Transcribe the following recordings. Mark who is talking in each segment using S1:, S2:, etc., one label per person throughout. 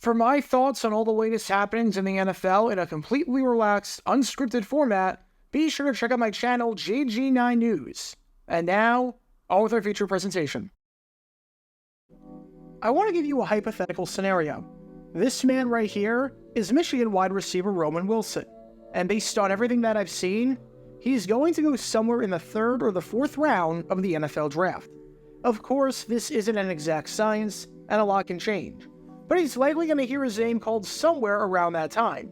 S1: For my thoughts on all the latest happenings in the NFL in a completely relaxed, unscripted format, be sure to check out my channel, JG9 News. And now, on with our feature presentation. I want to give you a hypothetical scenario. This man right here is Michigan wide receiver Roman Wilson. And based on everything that I've seen, he's going to go somewhere in the 3rd or the 4th round of the NFL draft. Of course, this isn't an exact science, and a lot can change. But he's likely going to hear his name called somewhere around that time.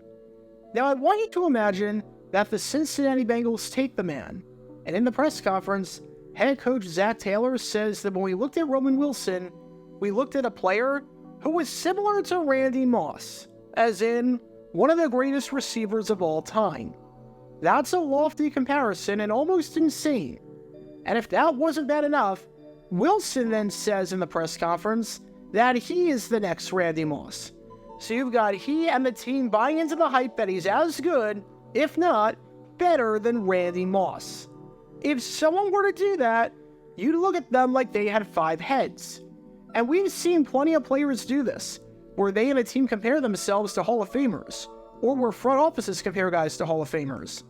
S1: Now, I want you to imagine that the Cincinnati Bengals take the man, and in the press conference, head coach Zach Taylor says that when we looked at Roman Wilson, we looked at a player who was similar to Randy Moss, as in one of the greatest receivers of all time. That's a lofty comparison and almost insane. And if that wasn't bad enough, Wilson then says in the press conference that he is the next Randy Moss. So you've got he and the team buying into the hype that he's as good, if not better than Randy Moss. If someone were to do that, you'd look at them like they had 5 heads. And we've seen plenty of players do this, where they and a team compare themselves to Hall of Famers, or where front offices compare guys to Hall of Famers.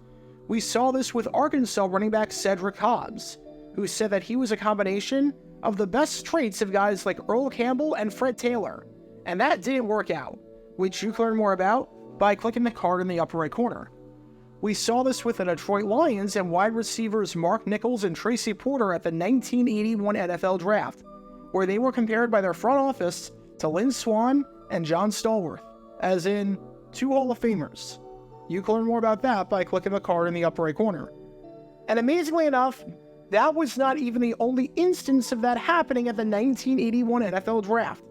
S1: We saw this with Arkansas running back Cedric Hobbs, who said that he was a combination of the best traits of guys like Earl Campbell and Fred Taylor, and that didn't work out, which you can learn more about by clicking the card in the upper right corner. We saw this with the Detroit Lions and wide receivers Mark Nichols and Tracy Porter at the 1981 NFL Draft, where they were compared by their front office to Lynn Swann and John Stallworth, as in 2 Hall of Famers. You can learn more about that by clicking the card in the upper right corner. And amazingly enough, that was not even the only instance of that happening at the 1981 NFL Draft,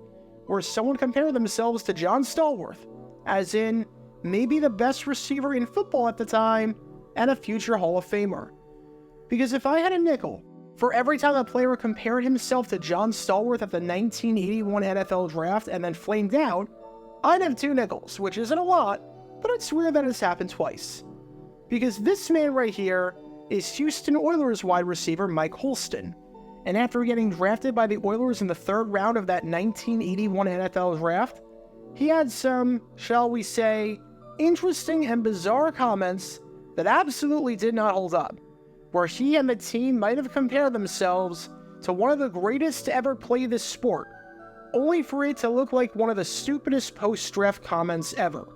S1: where someone compared themselves to John Stallworth, as in maybe the best receiver in football at the time and a future Hall of Famer. Because if I had a nickel for every time a player compared himself to John Stallworth at the 1981 NFL Draft and then flamed out, I'd have 2 nickels, which isn't a lot, but it's weird that it's happened twice. Because this man right here is Houston Oilers wide receiver Mike Holston, and after getting drafted by the Oilers in the 3rd round of that 1981 NFL Draft, he had some, shall we say, interesting and bizarre comments that absolutely did not hold up, where he and the team might have compared themselves to one of the greatest to ever play this sport, only for it to look like one of the stupidest post-draft comments ever.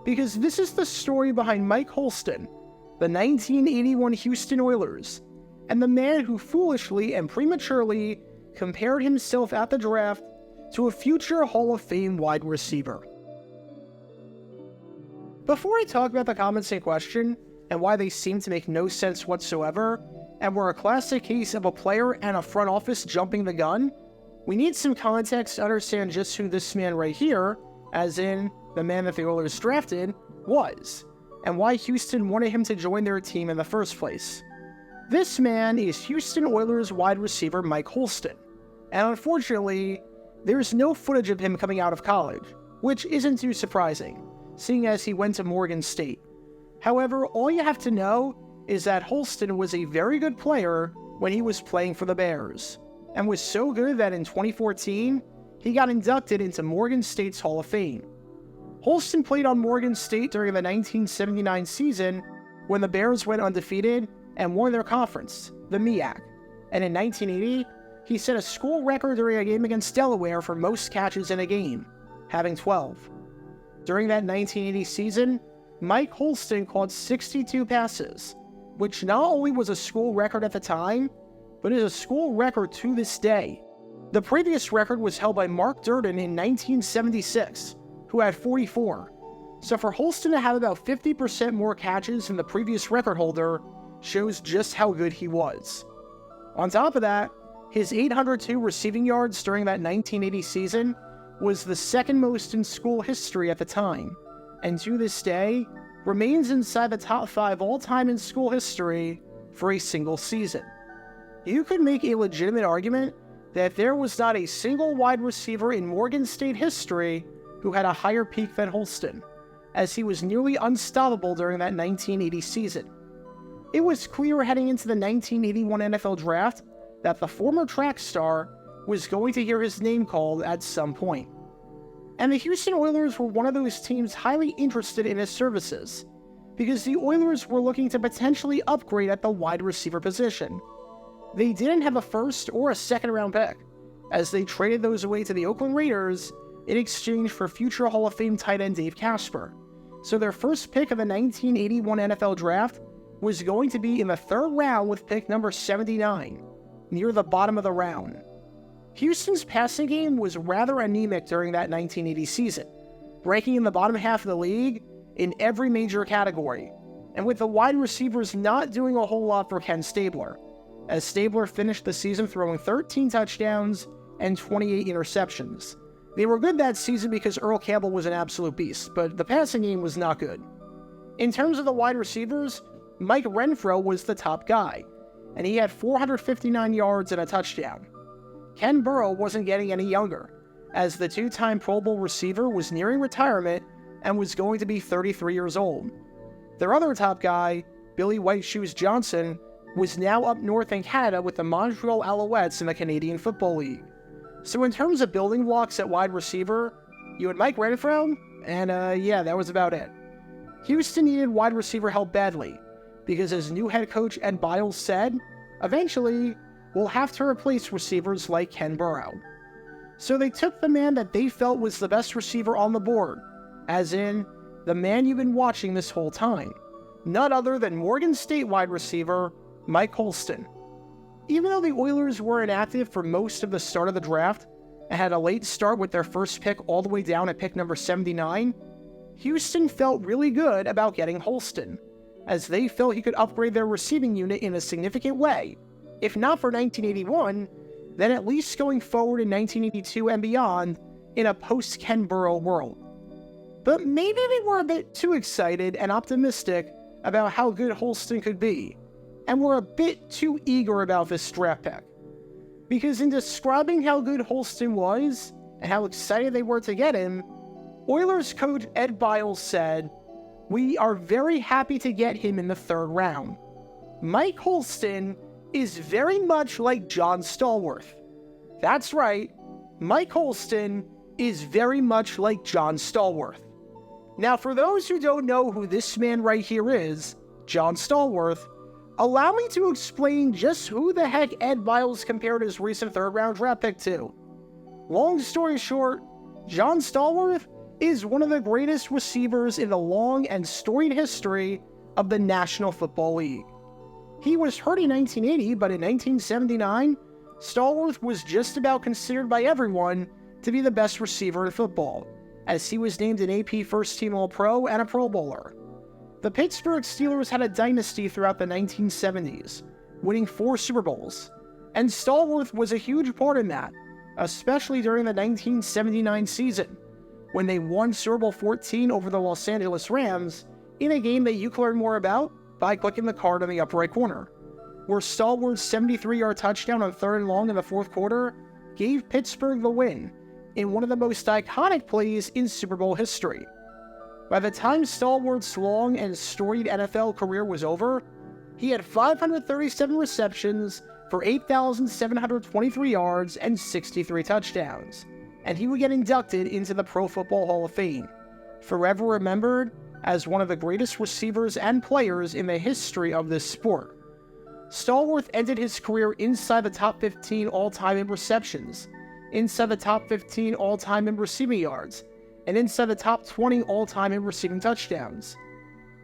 S1: Because this is the story behind Mike Holston, the 1981 Houston Oilers, and the man who foolishly and prematurely compared himself at the draft to a future Hall of Fame wide receiver. Before I talk about the comments in question, and why they seem to make no sense whatsoever, and were a classic case of a player and a front office jumping the gun, we need some context to understand just who this man right here, as in the man that the Oilers drafted, was, and why Houston wanted him to join their team in the first place. This man is Houston Oilers wide receiver Mike Holston, and unfortunately, there's no footage of him coming out of college, which isn't too surprising, seeing as he went to Morgan State. However, all you have to know is that Holston was a very good player when he was playing for the Bears, and was so good that in 2014, he got inducted into Morgan State's Hall of Fame. Holston played on Morgan State during the 1979 season when the Bears went undefeated and won their conference, the MEAC, and in 1980, he set a school record during a game against Delaware for most catches in a game, having 12. During that 1980 season, Mike Holston caught 62 passes, which not only was a school record at the time, but is a school record to this day. The previous record was held by Mark Durden in 1976, who had 44. So for Holston to have about 50% more catches than the previous record holder shows just how good he was. On top of that, his 802 receiving yards during that 1980 season was the 2nd most in school history at the time, and to this day, remains inside the top 5 all-time in school history for a single season. You could make a legitimate argument that there was not a single wide receiver in Morgan State history who had a higher peak than Holston, as he was nearly unstoppable during that 1980 season. It was clear heading into the 1981 NFL Draft that the former track star was going to hear his name called at some point. And the Houston Oilers were one of those teams highly interested in his services, because the Oilers were looking to potentially upgrade at the wide receiver position. They didn't have a first or a second round pick, as they traded those away to the Oakland Raiders in exchange for future Hall of Fame tight end Dave Casper. So their first pick of the 1981 NFL Draft was going to be in the third round with pick number 79, near the bottom of the round. Houston's passing game was rather anemic during that 1980 season, ranking in the bottom half of the league in every major category, and with the wide receivers not doing a whole lot for Ken Stabler, as Stabler finished the season throwing 13 touchdowns and 28 interceptions. They were good that season because Earl Campbell was an absolute beast, but the passing game was not good. In terms of the wide receivers, Mike Renfro was the top guy, and he had 459 yards and a touchdown. Ken Burrow wasn't getting any younger, as the two-time Pro Bowl receiver was nearing retirement and was going to be 33 years old. Their other top guy, Billy White Shoes Johnson, was now up north in Canada with the Montreal Alouettes in the Canadian Football League. So in terms of building blocks at wide receiver, you had Mike Renfro, and that was about it. Houston needed wide receiver help badly, because as new head coach Ed Biles said, eventually, we'll have to replace receivers like Ken Burrow. So they took the man that they felt was the best receiver on the board, as in, the man you've been watching this whole time, none other than Morgan State wide receiver Mike Holston. Even though the Oilers were inactive for most of the start of the draft and had a late start with their first pick all the way down at pick number 79, Houston felt really good about getting Holston, as they felt he could upgrade their receiving unit in a significant way, if not for 1981, then at least going forward in 1982 and beyond in a post-Ken Burrow world. But maybe they were a bit too excited and optimistic about how good Holston could be, and were a bit too eager about this draft pick. Because in describing how good Holston was, and how excited they were to get him, Oilers coach Ed Biles said, "We are very happy to get him in the third round. Mike Holston is very much like John Stallworth." That's right, Mike Holston is very much like John Stallworth. Now, for those who don't know who this man right here is, John Stallworth, allow me to explain just who the heck Ed Biles compared his recent third-round draft pick to. Long story short, John Stallworth is one of the greatest receivers in the long and storied history of the National Football League. He was hurt in 1980, but in 1979, Stallworth was just about considered by everyone to be the best receiver in football, as he was named an AP First-Team All-Pro and a Pro Bowler. The Pittsburgh Steelers had a dynasty throughout the 1970s, winning 4 Super Bowls, and Stallworth was a huge part in that, especially during the 1979 season, when they won Super Bowl 14 over the Los Angeles Rams in a game that you can learn more about by clicking the card in the upper right corner, where Stallworth's 73-yard touchdown on 3rd and long in the fourth quarter gave Pittsburgh the win in one of the most iconic plays in Super Bowl history. By the time Stallworth's long and storied NFL career was over, he had 537 receptions for 8,723 yards and 63 touchdowns, and he would get inducted into the Pro Football Hall of Fame, forever remembered as one of the greatest receivers and players in the history of this sport. Stallworth ended his career inside the top 15 all-time in receptions, inside the top 15 all-time in receiving yards, and inside the top 20 all-time in receiving touchdowns.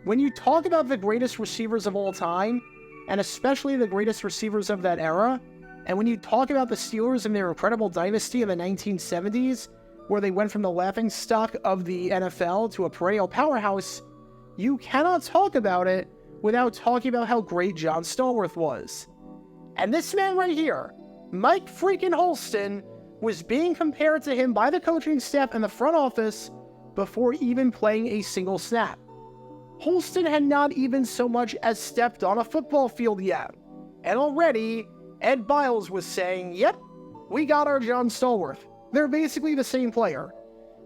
S1: When you talk about the greatest receivers of all time, and especially the greatest receivers of that era, and when you talk about the Steelers and their incredible dynasty in the 1970s, where they went from the laughingstock of the NFL to a perennial powerhouse, you cannot talk about it without talking about how great John Stallworth was. And this man right here, Mike freaking Holston, was being compared to him by the coaching staff and the front office before even playing a single snap. Holston had not even so much as stepped on a football field yet, and already Ed Biles was saying, "Yep, we got our John Stallworth. They're basically the same player,"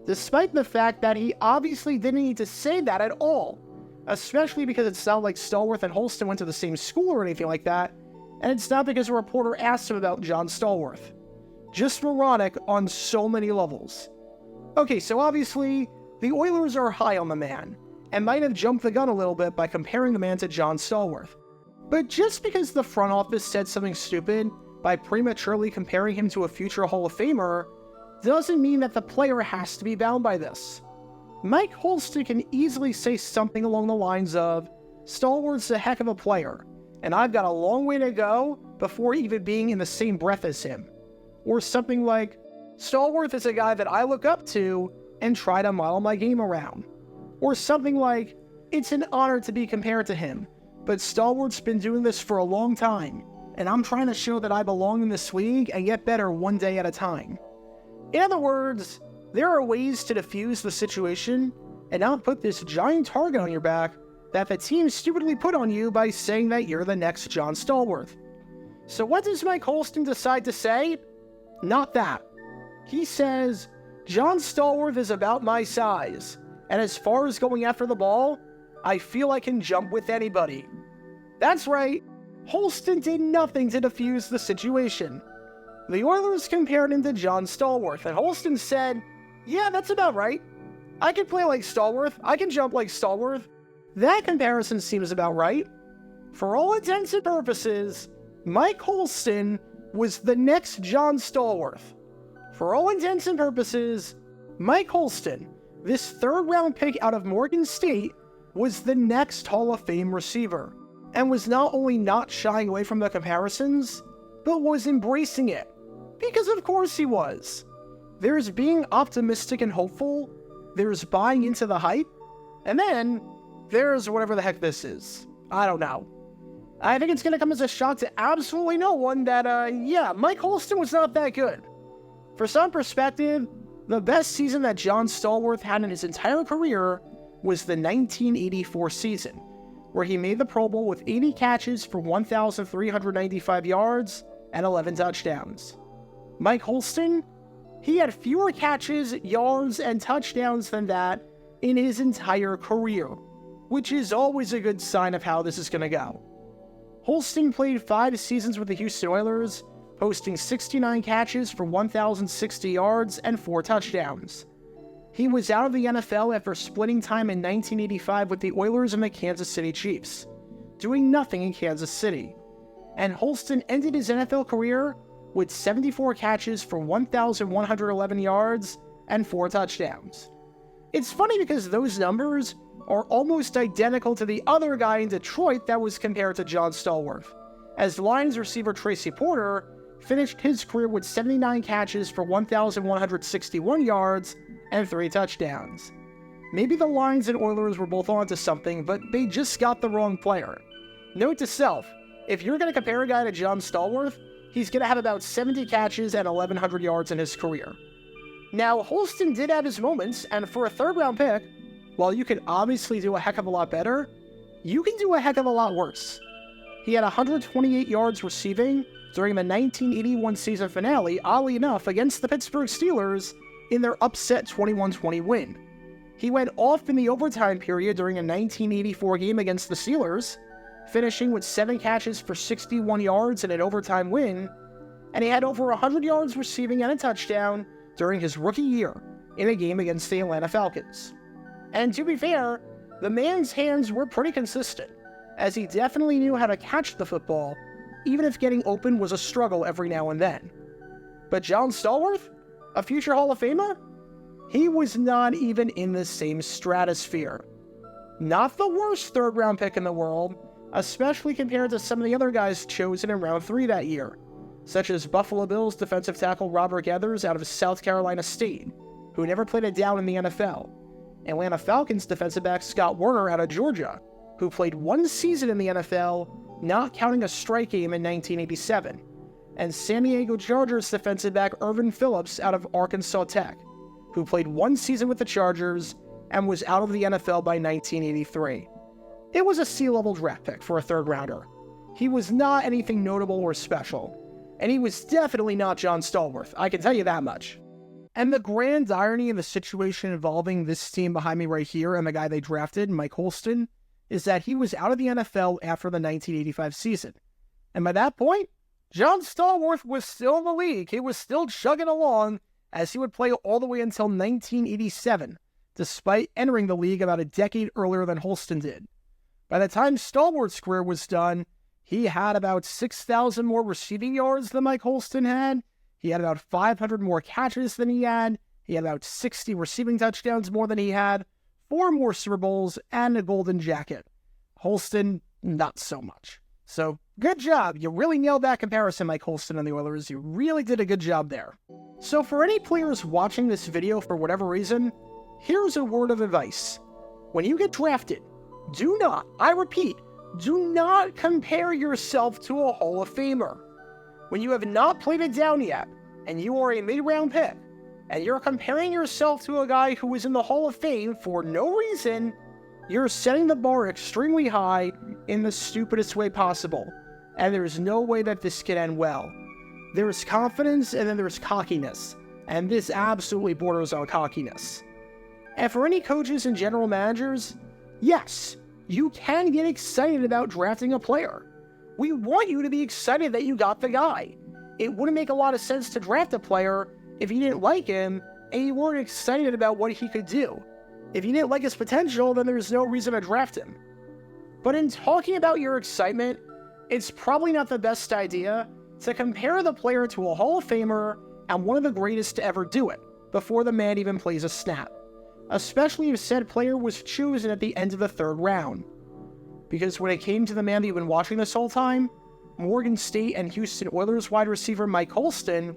S1: despite the fact that he obviously didn't need to say that at all, especially because it's not like Stallworth and Holston went to the same school or anything like that, and it's not because a reporter asked him about John Stallworth. Just moronic on so many levels. Okay, so obviously, the Oilers are high on the man, and might have jumped the gun a little bit by comparing the man to John Stallworth. But just because the front office said something stupid by prematurely comparing him to a future Hall of Famer, doesn't mean that the player has to be bound by this. Mike Holston can easily say something along the lines of, Stallworth's a heck of a player, and I've got a long way to go before even being in the same breath as him. Or something like, Stallworth is a guy that I look up to and try to model my game around. Or something like, it's an honor to be compared to him, but Stallworth's been doing this for a long time, and I'm trying to show that I belong in this league and get better one day at a time. In other words, there are ways to diffuse the situation and not put this giant target on your back that the team stupidly put on you by saying that you're the next John Stallworth. So what does Mike Holston decide to say? Not that. He says, John Stallworth is about my size, and as far as going after the ball, I feel I can jump with anybody. That's right, Holston did nothing to defuse the situation. The Oilers compared him to John Stallworth, and Holston said, yeah, that's about right. I can play like Stallworth, I can jump like Stallworth. That comparison seems about right. For all intents and purposes, Mike Holston was the next John Stallworth. For all intents and purposes, Mike Holston, this third-round pick out of Morgan State, was the next Hall of Fame receiver, and was not only not shying away from the comparisons, but was embracing it. Because of course he was. There's being optimistic and hopeful, there's buying into the hype, and then there's whatever the heck this is. I don't know. I think it's going to come as a shock to absolutely no one that, Mike Holston was not that good. For some perspective, the best season that John Stallworth had in his entire career was the 1984 season, where he made the Pro Bowl with 80 catches for 1,395 yards and 11 touchdowns. Mike Holston, he had fewer catches, yards, and touchdowns than that in his entire career, which is always a good sign of how this is going to go. Holston played 5 seasons with the Houston Oilers, posting 69 catches for 1,060 yards and 4 touchdowns. He was out of the NFL after splitting time in 1985 with the Oilers and the Kansas City Chiefs, doing nothing in Kansas City. And Holston ended his NFL career with 74 catches for 1,111 yards and 4 touchdowns. It's funny because those numbers are almost identical to the other guy in Detroit that was compared to John Stallworth, as Lions receiver Tracy Porter finished his career with 79 catches for 1,161 yards and 3 touchdowns. Maybe the Lions and Oilers were both onto something, but they just got the wrong player. Note to self, if you're going to compare a guy to John Stallworth, he's going to have about 70 catches and 1,100 yards in his career. Now, Holston did have his moments, and for a third-round pick, while you can obviously do a heck of a lot better, you can do a heck of a lot worse. He had 128 yards receiving during the 1981 season finale, oddly enough, against the Pittsburgh Steelers in their upset 21-20 win. He went off in the overtime period during a 1984 game against the Steelers, finishing with 7 catches for 61 yards in an overtime win, and he had over 100 yards receiving and a touchdown during his rookie year in a game against the Atlanta Falcons. And to be fair, the man's hands were pretty consistent, as he definitely knew how to catch the football, even if getting open was a struggle every now and then. But John Stallworth? A future Hall of Famer? He was not even in the same stratosphere. Not the worst third-round pick in the world, especially compared to some of the other guys chosen in round 3 that year, such as Buffalo Bills defensive tackle Robert Geathers out of South Carolina State, who never played a down in the NFL, Atlanta Falcons defensive back Scott Werner out of Georgia, who played 1 season in the NFL, not counting a strike game in 1987, and San Diego Chargers defensive back Irvin Phillips out of Arkansas Tech, who played 1 season with the Chargers and was out of the NFL by 1983. It was a C-level draft pick for a third-rounder. He was not anything notable or special, and he was definitely not John Stallworth, I can tell you that much. And the grand irony of the situation involving this team behind me right here and the guy they drafted, Mike Holston, is that he was out of the NFL after the 1985 season. And by that point, John Stallworth was still in the league. He was still chugging along as he would play all the way until 1987, despite entering the league about a decade earlier than Holston did. By the time Stallworth's career was done, he had about 6,000 more receiving yards than Mike Holston had. He had about 500 more catches than he had. He had about 60 receiving touchdowns more than he had, 4 more Super Bowls, and a golden jacket. Holston, not so much. So, good job. You really nailed that comparison, Mike Holston and the Oilers. You really did a good job there. So for any players watching this video for whatever reason, here's a word of advice. When you get drafted, do not, I repeat, do not compare yourself to a Hall of Famer. When you have not played it down yet, and you are a mid-round pick, and you're comparing yourself to a guy who is in the Hall of Fame for no reason, you're setting the bar extremely high in the stupidest way possible, and there's no way that this can end well. There's confidence, and then there's cockiness, and this absolutely borders on cockiness. And for any coaches and general managers, yes, you can get excited about drafting a player. We want you to be excited that you got the guy. It wouldn't make a lot of sense to draft a player if you didn't like him and you weren't excited about what he could do. If you didn't like his potential, then there's no reason to draft him. But in talking about your excitement, it's probably not the best idea to compare the player to a Hall of Famer and one of the greatest to ever do it, before the man even plays a snap. Especially if said player was chosen at the end of the 3rd round. Because when it came to the man that you've been watching this whole time, Morgan State and Houston Oilers wide receiver Mike Holston,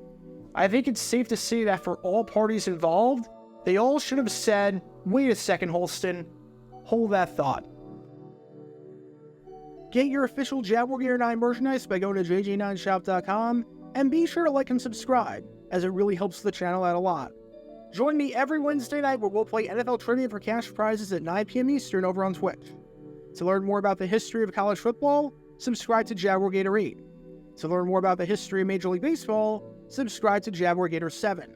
S1: I think it's safe to say that for all parties involved, they all should have said, wait a second, Holston, hold that thought. Get your official Jaguar Gator 9 merchandise by going to jj9shop.com, and be sure to like and subscribe, as it really helps the channel out a lot. Join me every Wednesday night where we'll play NFL Trivia for cash prizes at 9 p.m. Eastern over on Twitch. To learn more about the history of college football, subscribe to Jaguar Gator 8. To learn more about the history of Major League Baseball, subscribe to Jaguar Gator 7.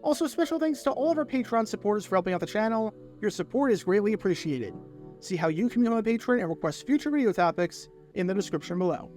S1: Also, special thanks to all of our Patreon supporters for helping out the channel. Your support is greatly appreciated. See how you can become a patron and request future video topics in the description below.